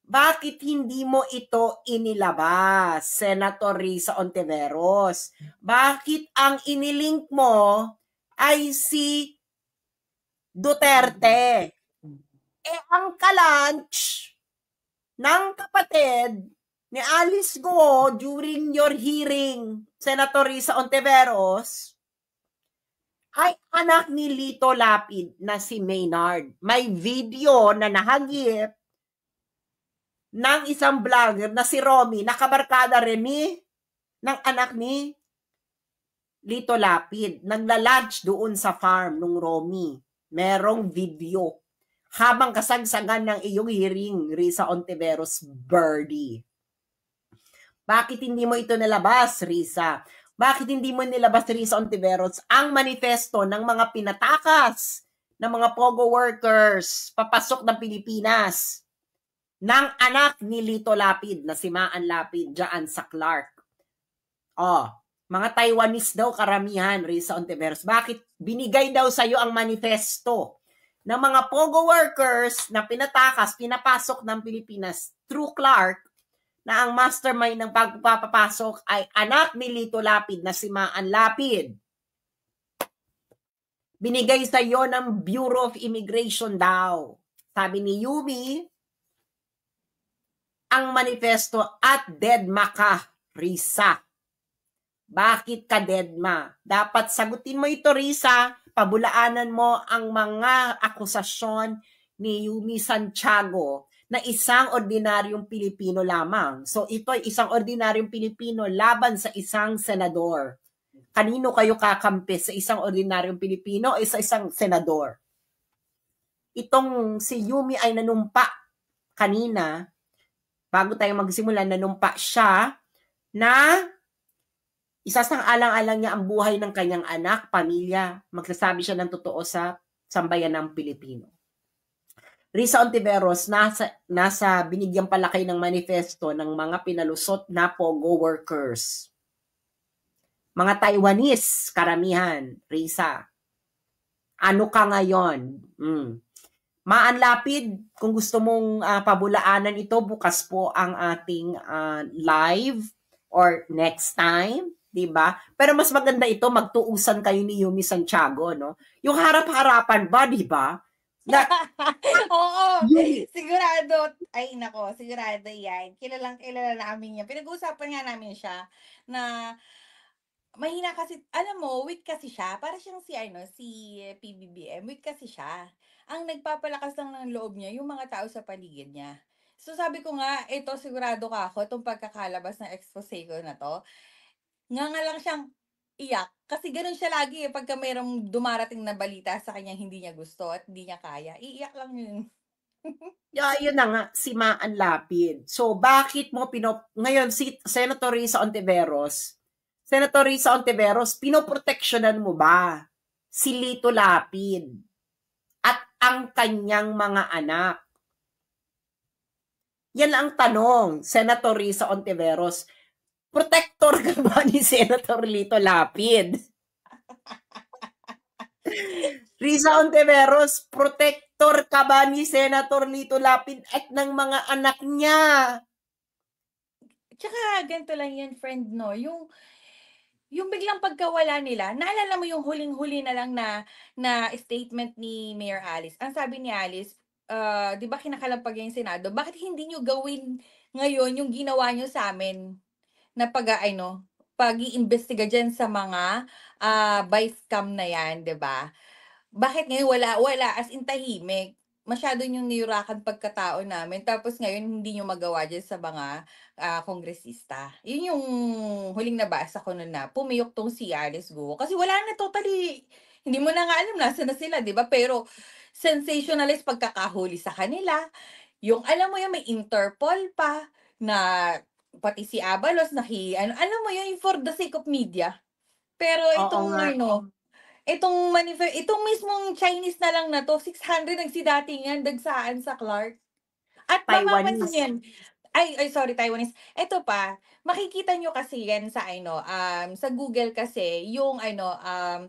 Bakit hindi mo ito inilabas, Senator Risa Ontiveros? Bakit ang inilink mo ay si Duterte? Ang kalunch ng kapatid ni Alice Go during your hearing, Senator Risa Ontiveros, ay anak ni Lito Lapid na si Maynard. May video na nahagip ng isang vlogger na si Romy, nakabarkada rin ng anak ni Lito Lapid. Nagla-lunch doon sa farm nung Romy. Merong video. Habang kasagsagan ng iyong hearing, Risa Ontiveros Birdie. Bakit hindi mo ito nilabas, Risa? Bakit hindi mo nilabas, Risa Ontiveros, ang manifesto ng mga pinatakas ng mga POGO workers papasok ng Pilipinas ng anak ni Lito Lapid na si Maan Lapid dyan sa Clark? Mga Taiwanese daw karamihan, Risa Ontiveros. Bakit binigay daw sa'yo ang manifesto ng mga POGO workers na pinatakas, pinapasok ng Pilipinas through Clark na ang mastermind ng pagpapapasok ay anak ni Lito Lapid na si Maan Lapid. Binigay sa iyo ng Bureau of Immigration daw. Sabi ni Yumi, ang manifesto at deadma ka, Risa. Bakit ka deadma? Dapat sagutin mo ito, Risa. Pabulaanan mo ang mga akusasyon ni Yumi Santiago na isang ordinaryong Pilipino lamang. So ito ay isang ordinaryong Pilipino laban sa isang senador. Kanino kayo kakampi? Sa isang ordinaryong Pilipino o sa isang senador? Itong si Yumi ay nanumpa kanina, bago tayo magsimula, nanumpa siya na isasang-alang-alang niya ang buhay ng kanyang anak, pamilya. Magsasabi siya ng totoo sa sambayan ng Pilipino. Risa Ontiveros, nasa binigyan pala kayo ng manifesto ng mga pinalusot na POGO workers. Mga Taiwanese, karamihan, Risa. Ano ka ngayon? Maan Lapid, kung gusto mong pabulaanan ito, bukas po ang ating live or next time, 'di ba? Pero mas maganda ito, magtuusan kayo ni Yumi Santiago, no? Yung harap-harapan ba, 'di ba? Oo, sigurado. Ay, nako, sigurado yan. Kilala namin yan. Pinag-uusapan nga namin siya na mahina kasi, alam mo, weak kasi siya. Para siyang si PBBM, weak kasi siya. Ang nagpapalakas lang ng loob niya, yung mga tao sa paligid niya. So sabi ko nga, ito sigurado ka ako, itong pagkakalabas ng expose ko na to, nga lang siyang iyak. Kasi ganun siya lagi pagka mayroong dumarating na balita sa kanya hindi niya gusto at hindi niya kaya. Iiyak lang yun. Yun na nga, si Maan Lapid. So, bakit mo ngayon, si Senator Risa Ontiveros, pinoproteksyonan mo ba si Lito Lapid at ang kanyang mga anak? Yan ang tanong, Senator Risa Ontiveros. Protector ka ba ni Senator Lito Lapid? Risa Ontiveros, protector ka ba ni Senator Lito Lapid at ng mga anak niya? Tsaka ganito lang yan, friend, no? Yung biglang pagkawala nila, naalala mo yung huling-huli na lang na statement ni Mayor Alice. Ang sabi ni Alice, di ba kinakalampag yung Senado, bakit hindi nyo gawin ngayon yung ginawa nyo sa amin na pag-iimbestiga dyan sa mga vice cam na yan, di ba? Bakit ngayon wala, as in tahimik? Masyado yung niyurakan pagkatao namin, tapos ngayon hindi nyo magawa dyan sa mga kongresista. Yun yung huling nabasa ko nun na pumiyok tong si Alice Guo. Kasi wala na totally, hindi mo na nga alam nasa na sila, di ba? Pero sensationalist pagkakahuli sa kanila. Yung alam mo yun, may Interpol pa na pati si Abalos alam mo yun, for the sake of media. Pero itong mismong Chinese na lang na to, 600 nagsidatingan, dagsaan sa Clark. At mamapansin, sorry, Taiwanese. Ito pa, makikita nyo kasi yan sa sa Google kasi, yung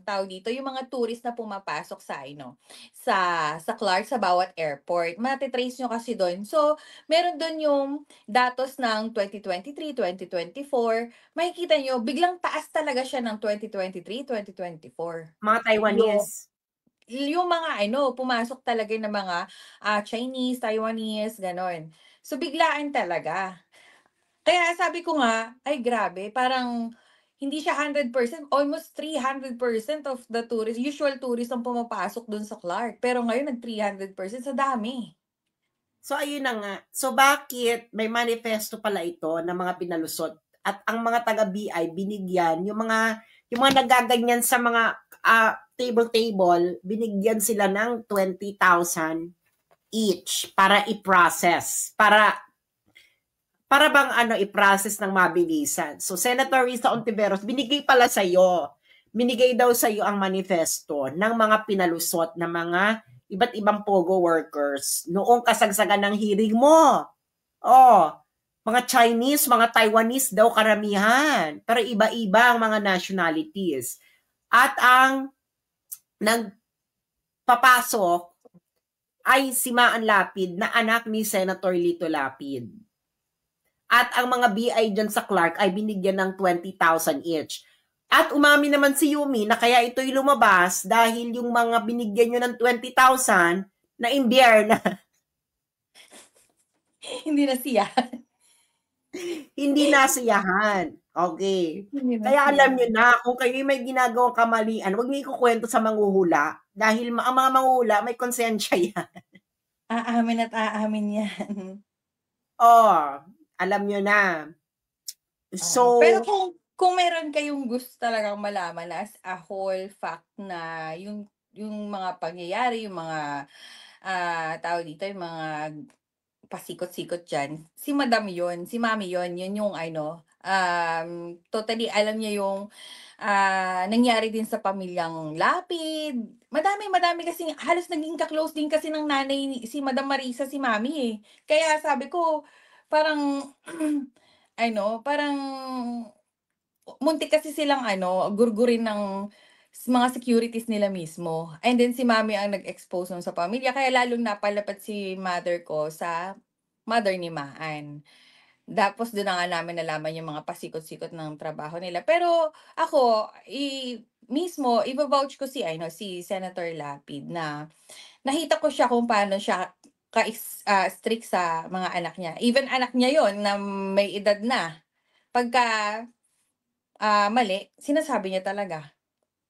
tao dito, yung mga tourist na pumapasok sa Clark, sa bawat airport. Matitrace nyo kasi doon. So, meron doon yung datos ng 2023, 2024. Makikita nyo, biglang taas talaga siya ng 2023, 2024. Mga Taiwanese. Yung mga pumasok talaga ng mga Chinese, Taiwanese, ganon. So, biglaan talaga. Kaya sabi ko nga, ay grabe, parang hindi siya 100%, almost 300% of the usual tourists ang pumapasok dun sa Clark. Pero ngayon, nag-300%, sa dami. So, ayun na nga. So, bakit may manifesto pala ito ng mga pinalusot at ang mga taga-BI binigyan, yung mga nagaganyan sa mga table, binigyan sila ng 20,000 each para i-process, para bang i-process ng mabilisan. So, Senator Risa Ontiveros, binigay pala sa iyo. Binigay daw sa iyo ang manifesto ng mga pinalusot na mga iba't ibang POGO workers noong kasagsagan ng hearing mo. Mga Chinese, mga Taiwanese daw karamihan, pero iba-iba ang mga nationalities. At ang nagpapasok ay si Maan Lapid na anak ni Senator Lito Lapid. At ang mga BI dyan sa Clark ay binigyan ng 20,000 each. At umami naman si Yumi na kaya ito'y lumabas dahil yung mga binigyan nyo ng 20,000 na imbiyer na Hindi na siya. hindi nasiyahan. Okay. Hindi na Kaya alam siya. nyo na, kung kayo may ginagawang kamalian, huwag niyo ikukwento sa manghuhula. Dahil ang mga manghuhula, may konsensya yan. Aamin at aamin yan. Oh, alam nyo na. So, Pero kung meron kayong gusto talagang malaman as a whole fact na yung mga pangyayari, yung mga tao dito, yung mga pasikot-sikot dyan, si Madam yun, si Mami yun yung totally alam niya yung nangyari din sa pamilyang Lapid. Madami kasi, halos naging ka-close din kasi ng nanay si Madam Marisa, si Mami eh. Kaya sabi ko, parang, parang, muntik kasi silang gurgurin ng mga securities nila mismo. And then si Mami ang nag-expose nun sa pamilya. Kaya lalong napalapat si mother ko sa mother ni Maan. Tapos doon na nga namin nalaman yung mga pasikot-sikot ng trabaho nila. Pero ako, mismo, i-vouch ko si Senator Lapid na nakita ko siya kung paano siya strict sa mga anak niya. Even anak niya yon na may edad na. Pagka mali, sinasabi niya talaga.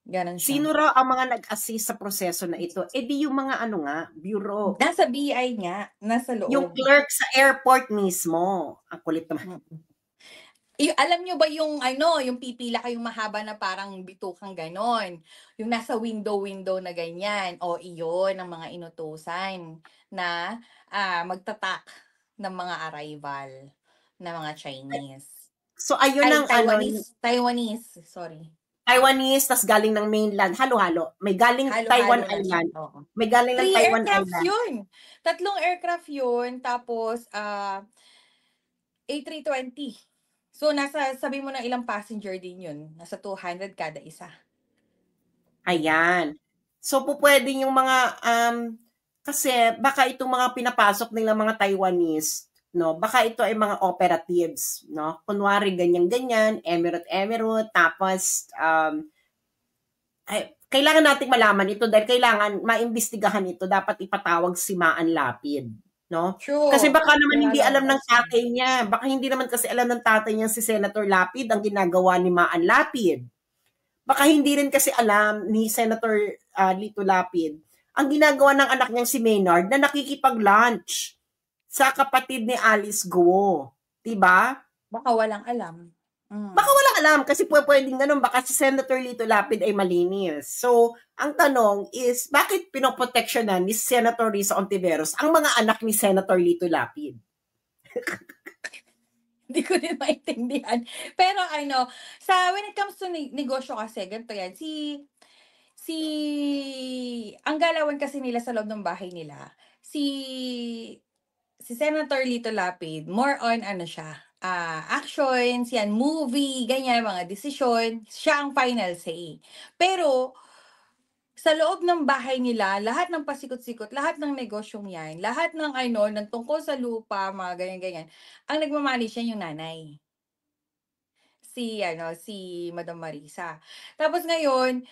Ganon siya. sino raw ang mga nag-assist sa proseso na ito? Eh di yung mga bureau. Nasa BI nga, nasa loob. Yung clerk sa airport mismo. Ang kulit naman. Alam nyo ba yung yung pipila kayong mahaba na parang bitukang ganon? Yung nasa window na ganyan. O iyon ang mga inutusan na magtatak ng mga arrival na mga Chinese. So ayun ang Taiwanese, sorry. Taiwanese, tas galing ng mainland, halo-halo. May galing Taiwan Island. May galing ng Taiwan Island. Yun. 3 aircraft yun. Tapos, A320. So, sabi mo na ilang passenger din yun. Nasa 200 kada isa. Ayan. So, pwede yung mga, kasi baka itong mga pinapasok nila mga Taiwanese, no? Baka ito ay mga operatives, no? Kunwari ganyan-ganyan, Emirate, tapos kailangan nating malaman ito dahil kailangan maimbestigahan ito, dapat ipatawag si Maan Lapid, no? True. Kasi baka naman hindi alam ng tatay niya, baka hindi naman kasi alam ng tatay niya si Senator Lapid ang ginagawa ni Maan Lapid. Baka hindi rin kasi alam ni Senator Lito Lapid ang ginagawa ng anak niyang si Maynard na nakikipag-lunch sa kapatid ni Alice Guo. Diba? Baka walang alam. Baka walang alam kasi pwedeng ganun. Baka si Senator Lito Lapid ay malinis. So, ang tanong is, bakit pinoproteksyonan ni Senator Risa Ontiveros ang mga anak ni Senator Lito Lapid? Hindi ko din maintindihan. Pero when it comes to negosyo kasi, ganito yan, ang galawan kasi nila sa loob ng bahay nila, si Senator Lito Lapid, more on siya, actions, yan, movie, ganyan, mga desisyon, siya ang final say. Pero, sa loob ng bahay nila, lahat ng pasikot-sikot, lahat ng negosyong yan, lahat ng ng tungkol sa lupa, mga ganyan-ganyan, ang nagmamanage yan yung nanay. Si Madam Marisa. Tapos ngayon,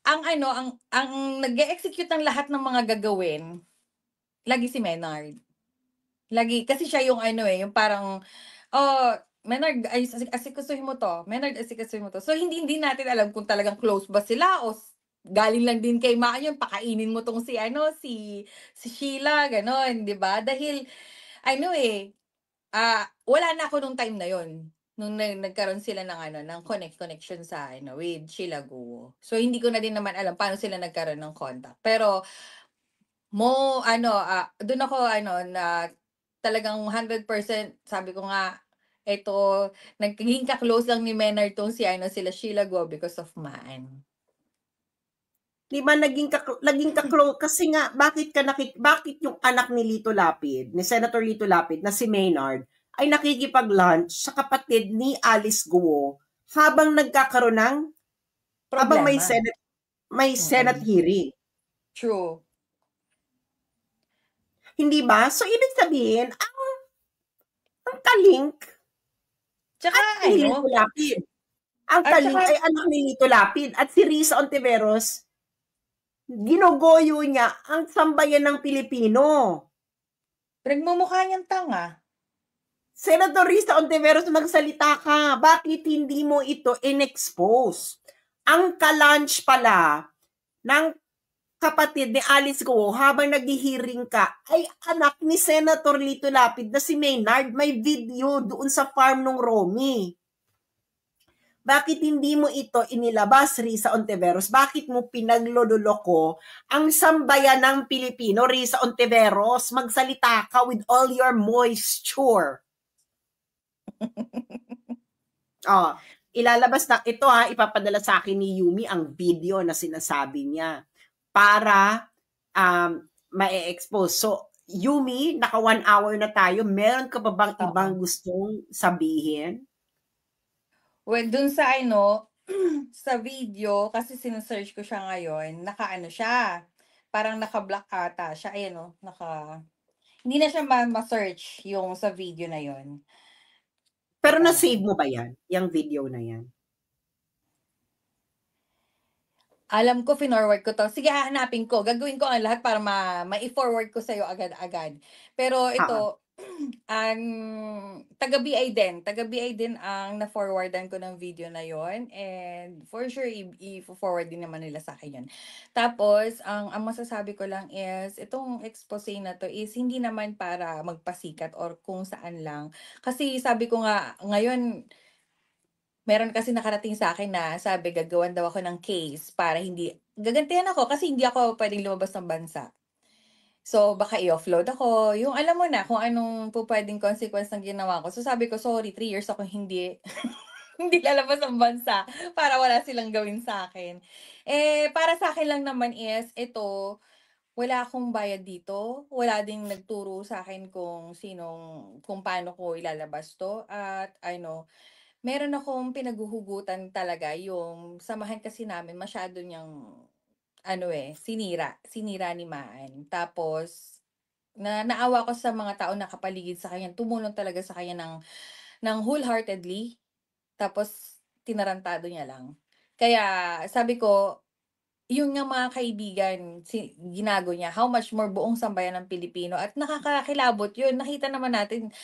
ang nag-execute ng lahat ng mga gagawin, lagi si Maynard. Lagi, kasi siya yung yung parang, Maynard, asikasuhin mo to. Maynard, asikasuhin mo to. So, hindi natin alam kung talagang close ba sila o galing lang din kay Maan yun, pakainin mo tong si Sheila, ganon, di ba? Dahil, wala na ako nung time na yon nung nagkaroon sila ng connection sa with Sheila Guo. So hindi ko na din naman alam paano sila nagkaroon ng contact. Pero doon ako na talagang 100% sabi ko nga ito naging ka-close lang ni Maynard tong sila Sheila Guo because of Maan. Di ba naging ka-close kasi nga bakit yung anak ni Lito Lapid, ni Senator Lito Lapid na si Maynard ay nakikipag-lunch sa kapatid ni Alice Guo habang nagkakaroon ng habang may Senate hearing. True. Hindi ba? So ibig sabihin, ang Kalink Tsaka at ni Lito Lapid. Ang At Kalink saka- ay anak ni Lito Lapid. At si Risa Ontiveros, ginogoyo niya ang sambayan ng Pilipino. Nagmumukha niyang tanga. Senator Risa Ontiveros, magsalita ka. Bakit hindi mo ito in-expose? Ang ka-lunch pala ng kapatid ni Alice Guo habang naghihiring ka ay anak ni Senator Lito Lapid na si Maynard. May video doon sa farm ng Romy. Bakit hindi mo ito inilabas, Risa Ontiveros? Bakit mo pinagloloko ang sambayan ng Pilipino, Risa Ontiveros? Magsalita ka with all your moisture. Ilalabas na ito ipapadala sa akin ni Yumi ang video na sinasabi niya para ma-expose. So, Yumi, naka 1 hour na tayo. Meron ka pa bang ibang gustong sabihin? Well, dun sa sa video, kasi sinesearch ko siya ngayon, siya. Parang naka-block ata siya. Ayan hindi na siya ma-search yung sa video na yon. Pero na-save mo ba yan? Yung video na yan? Alam ko, finorward ko to. Sige, hahanapin ko. Gagawin ko ang lahat para ma-i-forward ko sa'yo agad-agad. Pero ito, taga-BI din ang na-forwardan ko ng video na yon, and for sure i-forward din naman nila sa akin yun. Tapos ang masasabi ko lang is itong expose na to is hindi naman para magpasikat or kung saan lang, kasi sabi ko nga ngayon meron kasi nakarating sa akin na sabi gagawan daw ako ng case para hindi gagantihan ako kasi hindi ako pwedeng lumabas ng bansa. So, baka i-offload ako. Yung alam mo na kung anong pwedeng consequence ng ginawa ko. So, sabi ko, sorry, 3 years ako hindi hindi lalabas ng bansa para wala silang gawin sa akin. Para sa akin lang naman is, ito, wala akong bayad dito. Wala ding nagturo sa akin kung paano ko ilalabas to. At, meron akong pinaguhugutan talaga. Yung samahan kasi namin, masyado niyang sinira ni Maan. Tapos, naawa ko sa mga tao na kapaligid sa kanya. Tumulong talaga sa kanya ng wholeheartedly. Tapos, tinarantado niya lang. Kaya, sabi ko, yung nga mga kaibigan, ginago niya, how much more buong sambayan ng Pilipino. At nakakakilabot yun. Nakita naman natin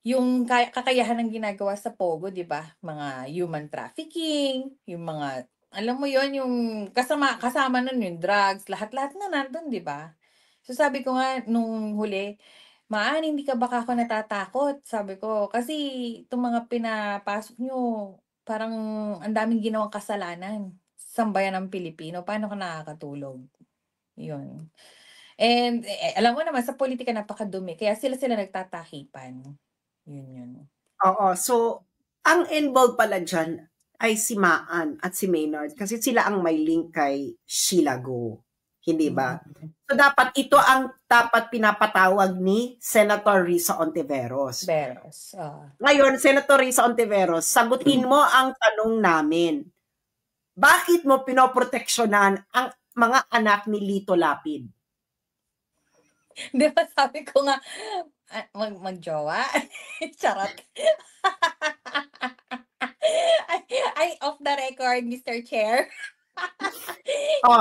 yung kakayahan ng ginagawa sa Pogo, di ba? Mga human trafficking, yung mga alam mo yon, yung kasama nun yung drugs, lahat-lahat na nandun, di ba? So sabi ko nga nung huli, Maan, hindi ka baka ako natatakot? Sabi ko, kasi itong mga pinapasok nyo, parang ang daming ginawang kasalanan sa sambayan ng Pilipino. Paano ka nakakatulog? Yun. And alam mo naman, sa politika napakadumi, kaya sila nagtatahipan. Yun. Oo. So, ang involved pala dyan ay si Maan at si Maynard kasi sila ang may link kay Sheila Go. Hindi ba? So, dapat ito ang dapat pinapatawag ni Senator Risa Ontiveros. Ngayon, Senator Risa Ontiveros, sagutin mo ang tanong namin. Bakit mo pinoproteksyonan ang mga anak ni Lito Lapid? Di ba sabi ko nga, magjowa? Charot. Ay, off the record, Mr. Chair.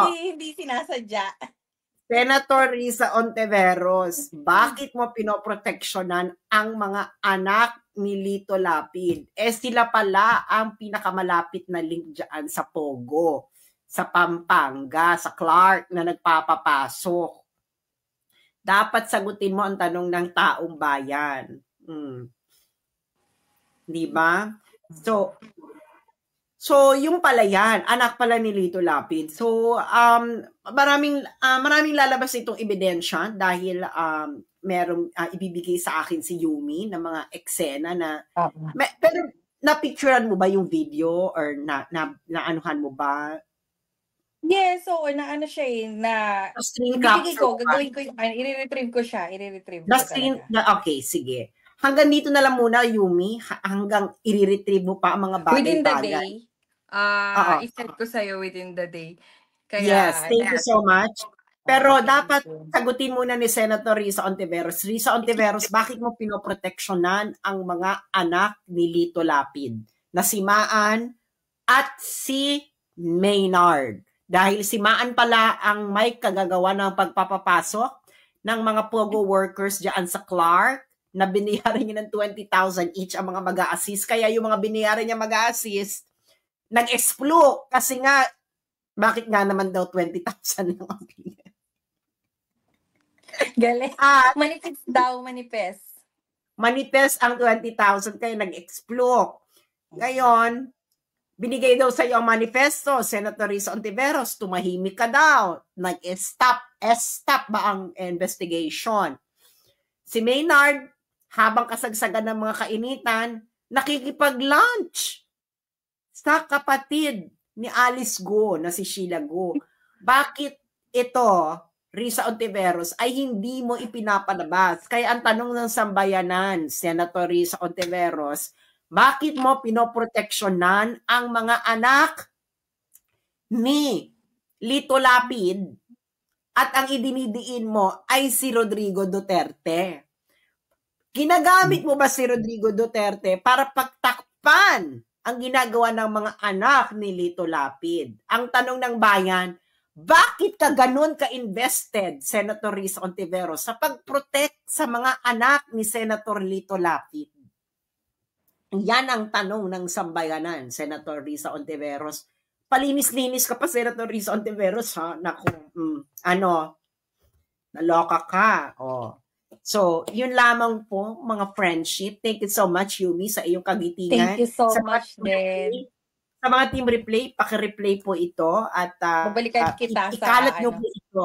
Hindi sinasadya. Senator Risa Ontiveros, bakit mo pinoproteksyonan ang mga anak ni Lito Lapid? Sila pala ang pinakamalapit na link dyan sa Pogo, sa Pampanga, sa Clark na nagpapapasok. Dapat sagutin mo ang tanong ng taong bayan. Di ba? So yung pala yan, anak pala ni Lito Lapid. So maraming lalabas itong ebidensya dahil merong ibibigay sa akin si Yumi ng mga eksena na pero na-picturean mo ba yung video or na-anuhan mo ba? Yes, so naano siya ibibigay ko, gagawin ko, i-retrieve ko siya, Okay, sige. Hanggang dito na lang muna, Yumi, hanggang i-retrieve mo pa ang mga bagay-bagay. Within the day, i-send ko sa'yo within the day. Kaya, yes, thank you so much. Pero thank dapat you. sagutin muna ni Senator Risa Ontiveros. Risa Ontiveros, bakit mo pinoproteksyonan ang mga anak ni Lito Lapid na si Maan at si Maynard? Dahil si Maan pala ang may kagagawa ng pagpapapasok ng mga POGO workers dyan sa Clark na biniyaran niya ng 20,000 each ang mga mag-a-assist. Kaya yung mga biniyaran niya mag-a-assist, nag-exploke kasi nga, bakit nga naman daw 20,000 lang ang binigay? Galing. At Manifest daw, manifest. manifest ang 20,000 kaya nag-exploke. Ngayon, binigay daw sa iyo ang manifesto, Senator Risa Ontiveros, tumahimik ka daw. Nag-stop ba ang investigation? Si Maynard, habang kasagsagan ng mga kainitan, nakikipag-lunch sa kapatid ni Alice Go na si Sheila Go. Bakit ito, Risa Ontiveros, ay hindi mo ipinapalabas? Kaya ang tanong ng sambayanan, Senator Risa Ontiveros, bakit mo pinoproteksyonan ang mga anak ni Lito Lapid at ang idinidiin mo ay si Rodrigo Duterte? Ginagamit mo ba si Rodrigo Duterte para pagtakpan ang ginagawa ng mga anak ni Lito Lapid? Ang tanong ng bayan, bakit ka ganun ka-invested, Senator Risa Ontiveros, sa pag-protect sa mga anak ni Senator Lito Lapid? Yan ang tanong ng sambayanan, Senator Risa Ontiveros. Palinis-linis ka pa, Senator Risa Ontiveros, ha? Naku, naloka ka. Oh. So, yun lamang po, mga friendship. Thank you so much, Yumi, sa iyong kagitingan. Thank you so Sa much din. Sa mga team replay, paki-replay po ito at Babalikan kita ikalat sa nyo ano. po ito.